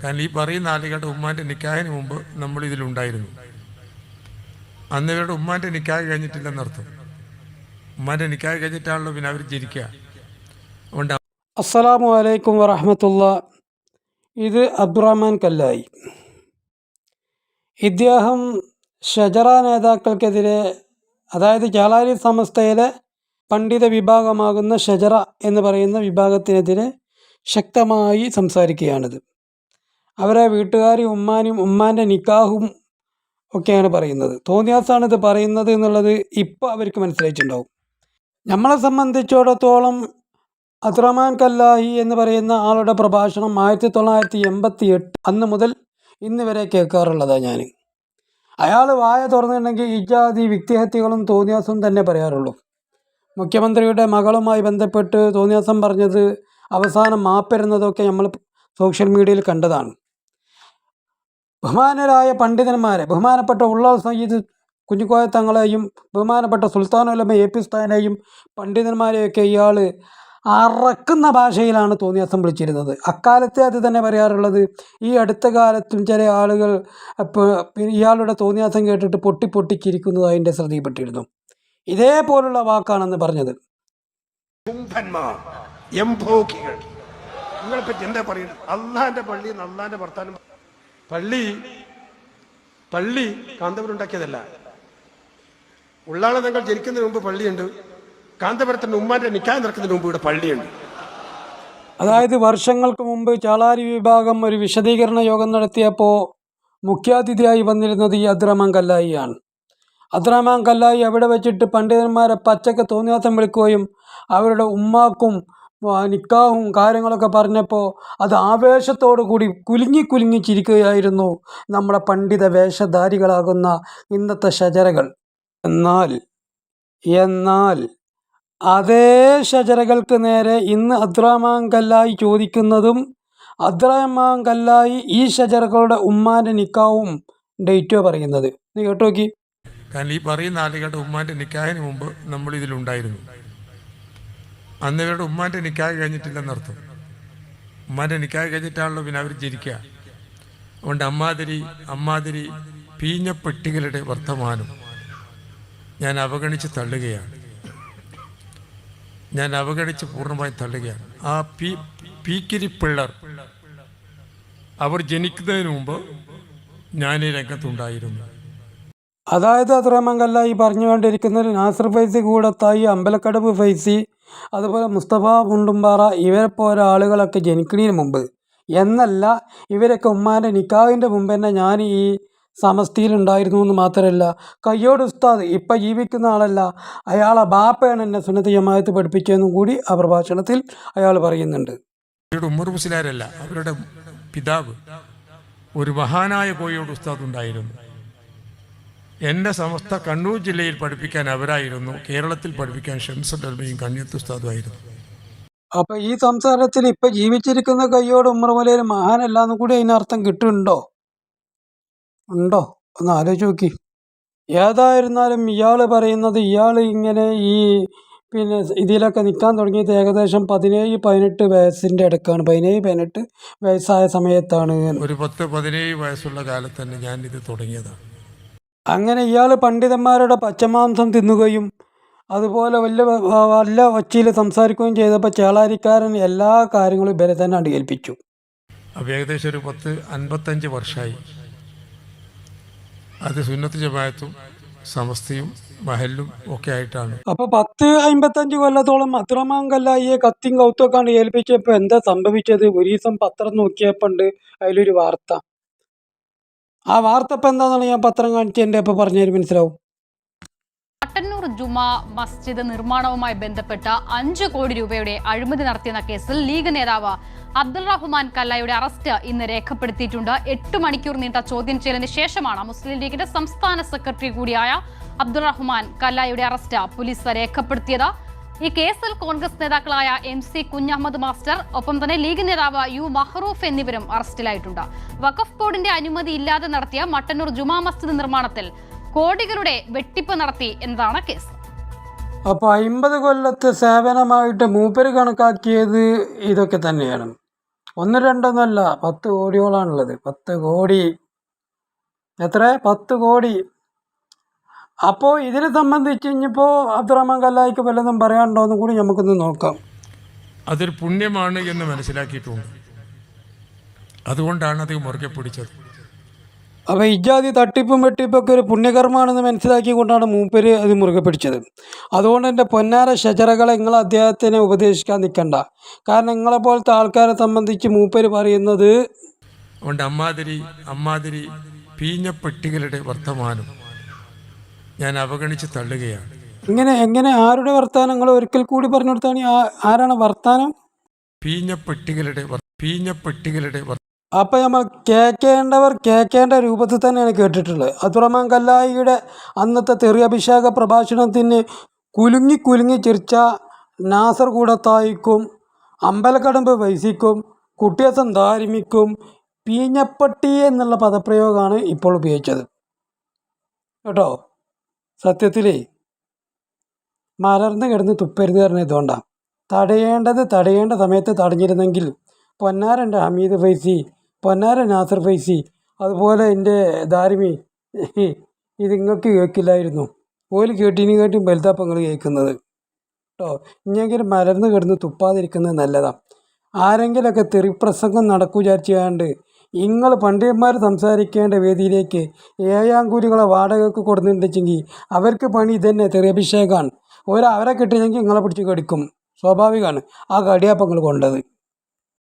കാരണം ഈ പറയുന്ന ആളുകളുടെ ഉമ്മാൻ്റെ നിക്കാഹിന് മുമ്പ് നമ്മളിതിലുണ്ടായിരുന്നു. അന്ന് ഇവരുടെ ഉമ്മാൻ്റെ നിക്കാഹ് കഴിഞ്ഞിട്ടില്ലെന്നർത്ഥം. ഉമ്മാൻ്റെ നിക്കാഹ് കഴിഞ്ഞിട്ടാണല്ലോ പിന്നെ അവർ ജനിക്കുക. അതുകൊണ്ട് അസ്സലാമു അലൈക്കും വറഹമത്തുള്ള. ഇത് അബ്ദുറഹ്മാൻ കല്ലായി. ഇദ്ദേഹം ഷജറ നേതാക്കൾക്കെതിരെ, അതായത് ചാലാരി സമസ്തയിലെ പണ്ഡിത വിഭാഗമാകുന്ന ഷജറ എന്ന് പറയുന്ന വിഭാഗത്തിനെതിരെ ശക്തമായി സംസാരിക്കുകയാണിത്. അവരെ വീട്ടുകാർ ഉമ്മാൻ്റെ നിക്കാഹും ഒക്കെയാണ് പറയുന്നത്. തോന്നിയാസാണ് ഇത് പറയുന്നത് എന്നുള്ളത് ഇപ്പോൾ അവർക്ക് മനസ്സിലായിട്ടുണ്ടാവും. നമ്മളെ സംബന്ധിച്ചിടത്തോളം അബ്ദുറഹ്മാൻ കല്ലായി എന്ന് പറയുന്ന ആളുടെ പ്രഭാഷണം 1988 അന്ന് മുതൽ ഇന്ന് വരെ കേൾക്കാറുള്ളതാണ് ഞാൻ. അയാൾ വായ തുറന്നിട്ടുണ്ടെങ്കിൽ ഇജാതി വ്യക്തിഹത്യകളും തോന്നിയാസം തന്നെ പറയാറുള്ളൂ. മുഖ്യമന്ത്രിയുടെ മകളുമായി ബന്ധപ്പെട്ട് തോന്നിയാസം പറഞ്ഞത്, അവസാനം മാപ്പിരുന്നതൊക്കെ നമ്മൾ സോഷ്യൽ മീഡിയയിൽ കണ്ടതാണ്. ബഹുമാനരായ പണ്ഡിതന്മാരെ, ബഹുമാനപ്പെട്ട ഉള്ളാൾ സയ്യിദ് കുഞ്ഞിക്കോയ തങ്ങളെയും ബഹുമാനപ്പെട്ട സുൽത്താനുലമ എ പി ഉസ്താദിനെയും പണ്ഡിതന്മാരെയൊക്കെ ഇയാൾ അറക്കുന്ന ഭാഷയിലാണ് തോന്നിയാസം വിളിച്ചിരുന്നത്. അക്കാലത്തെ അത് തന്നെ പറയാറുള്ളത്. ഈ അടുത്ത കാലത്തും ചില ആളുകൾ ഇയാളുടെ തോന്നിയാസം കേട്ടിട്ട് പൊട്ടിച്ചിരിക്കുന്നത് അതിൻ്റെ ശ്രദ്ധയിൽപ്പെട്ടിരുന്നു. ഇതേപോലുള്ള വാക്കാണെന്ന് പറഞ്ഞത്. നിങ്ങളെ പറ്റി എന്താ പറയുന്നത്? അള്ളാന്റെ പള്ളി, അള്ളാന്റെ വർത്താനം. പള്ളി കാന്തപുരം ഉണ്ടാക്കിയതല്ല. ഉള്ളാളെ നിങ്ങൾ ജനിക്കുന്നതിന് മുമ്പ് പള്ളിയുണ്ട്. കാന്തപുരത്തിന്റെ ഉമ്മാന്റെ നിക്കാഹ് നടക്കുന്നതിന് മുമ്പ് ഇവിടെ പള്ളിയുണ്ട്. അതായത് വർഷങ്ങൾക്ക് മുമ്പ് ചാളാരി വിഭാഗം ഒരു വിശദീകരണ യോഗം നടത്തിയപ്പോൾ മുഖ്യാതിഥിയായി വന്നിരുന്നത് ഈ അബ്ദുറഹ്മാൻ കല്ലായിയാണ്. അബ്ദുറഹ്മാൻ കല്ലായി അവിടെ വെച്ചിട്ട് പണ്ഡിതന്മാരെ പച്ചക്ക് തോന്നിയാസം വിളിക്കുകയും അവരുടെ ഉമ്മാക്കും നിക്കാഹും കാര്യങ്ങളൊക്കെ പറഞ്ഞപ്പോൾ അത് ആവേശത്തോടു കൂടി കുലുങ്ങി ചിരിക്കുകയായിരുന്നു നമ്മുടെ പണ്ഡിത വേഷധാരികളാകുന്ന ഇന്നത്തെ ഷജറകൾ. എന്നാൽ അതേ ഷജറകൾക്ക് നേരെ ഇന്ന് അബ്ദുറഹ്മാൻ കല്ലായി ചോദിക്കുന്നതും, അബ്ദുറഹ്മാൻ കല്ലായി ഈ ഷജറകളുടെ ഉമ്മാൻ്റെ നിക്കാഹും ഡേറ്റോ പറയുന്നത്. നീ കേട്ടോ നോക്കി. കാരണം ഈ പറയുന്ന ആളുകളുടെ ഉമ്മാൻ്റെ നിക്കാഹിന് മുമ്പ് നമ്മളിതിലുണ്ടായിരുന്നു. അന്ന് ഇവരുടെ ഉമ്മാൻ്റെ നിക്കാഹ് കഴിഞ്ഞിട്ടില്ലെന്നർത്ഥം. ഉമ്മാൻ്റെ നിക്കാഹ് കഴിഞ്ഞിട്ടാണല്ലോ പിന്നെ അവർ ജനിക്കുക. അതുകൊണ്ട് അമ്മാതിരി പീഞ്ഞ പെട്ടികളുടെ വർത്തമാനം ഞാൻ അവഗണിച്ച് പൂർണ്ണമായി തള്ളുകയാണ്. ആ പീക്കിരി പിള്ളർ അവർ ജനിക്കുന്നതിന് മുമ്പ് ഞാൻ ഈ രംഗത്തുണ്ടായിരുന്നു. അതായത് അബ്ദുറഹ്മാൻ കല്ലായി പറഞ്ഞുകൊണ്ടിരിക്കുന്നത് നാസർ ഫൈസി കൂടത്തായി, അമ്പലക്കടവ് ഫൈസി, അതുപോലെ മുസ്തഫ മുണ്ടുംപാറ ഇവരെപ്പോലെ ആളുകളൊക്കെ ജനിക്കുന്നതിന് മുമ്പ് എന്നല്ല, ഇവരൊക്കെ ഉമ്മാൻ്റെ നിക്കാഹിൻ്റെ മുമ്പ് തന്നെ ഞാൻ ഈ സമസ്തിയിലുണ്ടായിരുന്നു എന്ന് മാത്രമല്ല, കയ്യോട് ഉസ്താദ് ഇപ്പം ജീവിക്കുന്ന ആളല്ല, അയാളെ ബാപ്പയാണ് എന്നെ സുന്നത്ത് ജമാഅത്ത് പഠിപ്പിച്ചതെന്നും കൂടി ആ പ്രഭാഷണത്തിൽ അയാൾ പറയുന്നുണ്ട്. ഉമർ മുസ്ലിയാരല്ല, അവരുടെ പിതാവ് ഒരു മഹാനായ കോഴിയോട് ഉസ്താദ് ഉണ്ടായിരുന്നു. എൻ്റെ സമസ്ത കണ്ണൂർ ജില്ലയിൽ പഠിപ്പിക്കാൻ അവരായിരുന്നു. കേരളത്തിൽ പഠിപ്പിക്കാൻ ഷംസുൽ ഉലമയും കണ്യത്ത് ഉസ്താദുമായിരുന്നു. അപ്പം ഈ സംസാരത്തിൽ ഇപ്പം ജീവിച്ചിരിക്കുന്ന കയ്യോട് ഉമർ മുലയിൽ മഹാനല്ലാന്നും കൂടി അതിനർത്ഥം കിട്ടുന്നുണ്ടോ? ഒന്ന് ആലോചിച്ച് നോക്കി. ഏതായിരുന്നാലും ഇയാൾ പറയുന്നത്, ഇയാൾ ഇങ്ങനെ ഇതിലൊക്കെ നിൽക്കാൻ തുടങ്ങിയത് ഏകദേശം 17-18 വയസ്സിൻ്റെ ഇടയ്ക്കാണ്. 17-18 വയസ്സായ സമയത്താണ്. ഒരു 10-17 വയസ്സുള്ള കാലത്ത് തന്നെ ഞാൻ ഇത് തുടങ്ങിയതാണ്. അങ്ങനെ ഇയാൾ പണ്ഡിതന്മാരുടെ പച്ചമാംസം തിന്നുകയും അതുപോലെ വല്ല ഒച്ചയിൽ സംസാരിക്കുകയും ചെയ്തപ്പോൾ ചേളാരിക്കാരൻ എല്ലാ കാര്യങ്ങളും ഇവരെ തന്നെ അടിയേൽപ്പിച്ചു. അപ്പോൾ ഏകദേശം ഒരു 55 വർഷമായി അത് സുന്നത്ത് ജമാഅത്തും സമസ്തയും മഹല്ലും ഒക്കെ ആയിട്ടാണ്. അപ്പോൾ 55 കൊല്ലത്തോളം അബ്ദുറഹ്മാൻ കല്ലായിയെ കത്തിയും കൗത്തൊക്കെയാണ് ഏൽപ്പിച്ചപ്പോൾ എന്താ സംഭവിച്ചത്? ഒരു ദിവസം പത്രം നോക്കിയപ്പോണ്ട് അതിലൊരു വാർത്ത. ആ വാർത്ത ഇപ്പം എന്താണെന്നാണ് ഞാൻ പത്രം കാണിച്ച് എൻ്റെ അപ്പോൾ പറഞ്ഞാൽ മനസ്സിലാവും. മട്ടന്നൂർ ജുമാ മസ്ജിദ് നിർമ്മാണവുമായി ബന്ധപ്പെട്ട 5 കോടി രൂപയുടെ അഴിമതി നടത്തിയെന്ന കേസിൽ ലീഗ് നേതാവ് അബ്ദുറഹ്മാൻ കല്ലായിയുടെ അറസ്റ്റ് ഇന്ന് രേഖപ്പെടുത്തിയിട്ടുണ്ട്. 8 മണിക്കൂർ നീണ്ട ചോദ്യം ചെയ്യലിന് ശേഷമാണ് മുസ്ലിം ലീഗിന്റെ സംസ്ഥാന സെക്രട്ടറി കൂടിയായ അബ്ദുറഹ്മാൻ കല്ലായിയുടെ അറസ്റ്റ് പോലീസ് രേഖപ്പെടുത്തിയത്. ഈ കേസിൽ കോൺഗ്രസ് നേതാക്കളായ MC കുഞ്ഞഹമ്മദ് മാസ്റ്റർ, ഒപ്പം തന്നെ ലീഗ് നേതാവ് U മഹ്റൂഫ് എന്നിവരും അറസ്റ്റിലായിട്ടുണ്ട്. വഖഫ് ബോർഡിന്റെ അനുമതി ഇല്ലാതെ നടത്തിയ മട്ടന്നൂർ ജുമാ മസ്ജിദ് നിർമ്മാണത്തിൽ കോടികളുടെ വെട്ടിപ്പ് നടത്തി എന്നതാണ് കേസ്. അപ്പോൾ 50 കൊല്ലത്തെ സേവനമായിട്ട് മൂപ്പര് കണക്കാക്കിയത് ഇതൊക്കെ തന്നെയാണ്. ഒന്ന് രണ്ടൊന്നല്ല, 10 കോടിയോളാണുള്ളത്. 10 കോടി. എത്ര? 10 കോടി. അപ്പോൾ ഇതിനെ സംബന്ധിച്ച് ഇനിയിപ്പോൾ അബ്ദുറഹ്മാൻ കല്ലായിക്ക് വല്ലതും പറയാനുണ്ടോ എന്നും കൂടി നമുക്കൊന്ന് നോക്കാം. അതൊരു പുണ്യമാണ് എന്ന് മനസ്സിലാക്കിയിട്ടുണ്ട്. അതുകൊണ്ടാണ് അത് മുറുകെ പിടിച്ചത്. അപ്പോൾ ഇജാതി തട്ടിപ്പും വെട്ടിപ്പൊക്കെ ഒരു പുണ്യകർമ്മമാണെന്ന് മനസ്സിലാക്കിക്കൊണ്ടാണ് മൂപ്പര് അത് മുറുകെ പിടിച്ചത്. അതുകൊണ്ട് എൻ്റെ പൊന്നാര ഷജറകളെ നിങ്ങൾ അദ്ദേഹത്തിനെ ഉപദേശിക്കാൻ നിൽക്കണ്ട. കാരണം നിങ്ങളെപ്പോലത്തെ ആൾക്കാരെ സംബന്ധിച്ച് മൂപ്പര് പറയുന്നത് അതുകൊണ്ട് അമ്മാതിരി പീഞ്ഞപ്പെട്ടികളുടെ വർത്തമാനം ഞാൻ അവഗണിച്ച് തള്ളുകയാണ്. എങ്ങനെ ആരുടെ വർത്താനം നിങ്ങൾ ഒരിക്കൽ കൂടി പറഞ്ഞു കൊടുത്താണ്? ആരാണ് വർത്താനം? പീഞ്ഞപ്പെട്ടികളുടെ അപ്പം നമ്മൾ കേൾക്കേണ്ടവർ കേൾക്കേണ്ട രൂപത്തിൽ തന്നെയാണ് കേട്ടിട്ടുള്ളത്. അബ്ദുറഹ്മാൻ കല്ലായിയുടെ അന്നത്തെ തെറി അഭിഷേക പ്രഭാഷണത്തിന് കുലുങ്ങി ചിരിച്ച നാസർ കൂടത്തായിക്കും അമ്പലക്കടമ്പ് വൈസിക്കും കുട്ടിയസം ദാരിമിക്കും പീഞ്ഞപ്പട്ടി എന്നുള്ള പദപ്രയോഗമാണ് ഇപ്പോൾ ഉപയോഗിച്ചത് കേട്ടോ. സത്യത്തിൽ മലർന്ന് കിടന്ന് തുപ്പരുത് പറഞ്ഞ ഇതുകൊണ്ടാണ്. തടയേണ്ട സമയത്ത് തടഞ്ഞിരുന്നെങ്കിൽ പൊന്നാരൻ്റെ ഹമീദ് ഫൈസി, പൊന്നാര നാസർ ഫൈസി, അതുപോലെ എൻ്റെ ദാരിമി ഇത് നിങ്ങൾക്ക് കേൾക്കില്ലായിരുന്നു. ഓല് കേട്ടിനും വലുതാപ്പം നിങ്ങൾ കേൾക്കുന്നത് കേട്ടോ. ഇനിയെങ്കിലും മലർന്ന് കിടന്ന് തുപ്പാതിരിക്കുന്നത് നല്ലതാണ്. ആരെങ്കിലൊക്കെ തെറിപ്രസംഗം നടക്കു വിചാരിച്ചുകൊണ്ട് നിങ്ങൾ പണ്ഡിതന്മാർ സംസാരിക്കേണ്ട വേദിയിലേക്ക് ഏഴാങ്കൂലികളെ വാടകയ്ക്ക് കൊടുത്തിട്ടുണ്ടെങ്കിൽ അവർക്ക് പണി ഇതന്നെ, തെറിയഭിഷേകമാണ്. അവരെ കിട്ടിയെങ്കിൽ നിങ്ങളെ പിടിച്ച് കടിക്കും. സ്വാഭാവികമാണ്. ആ കടിയാപ്പം നിങ്ങൾ കൊണ്ടത്.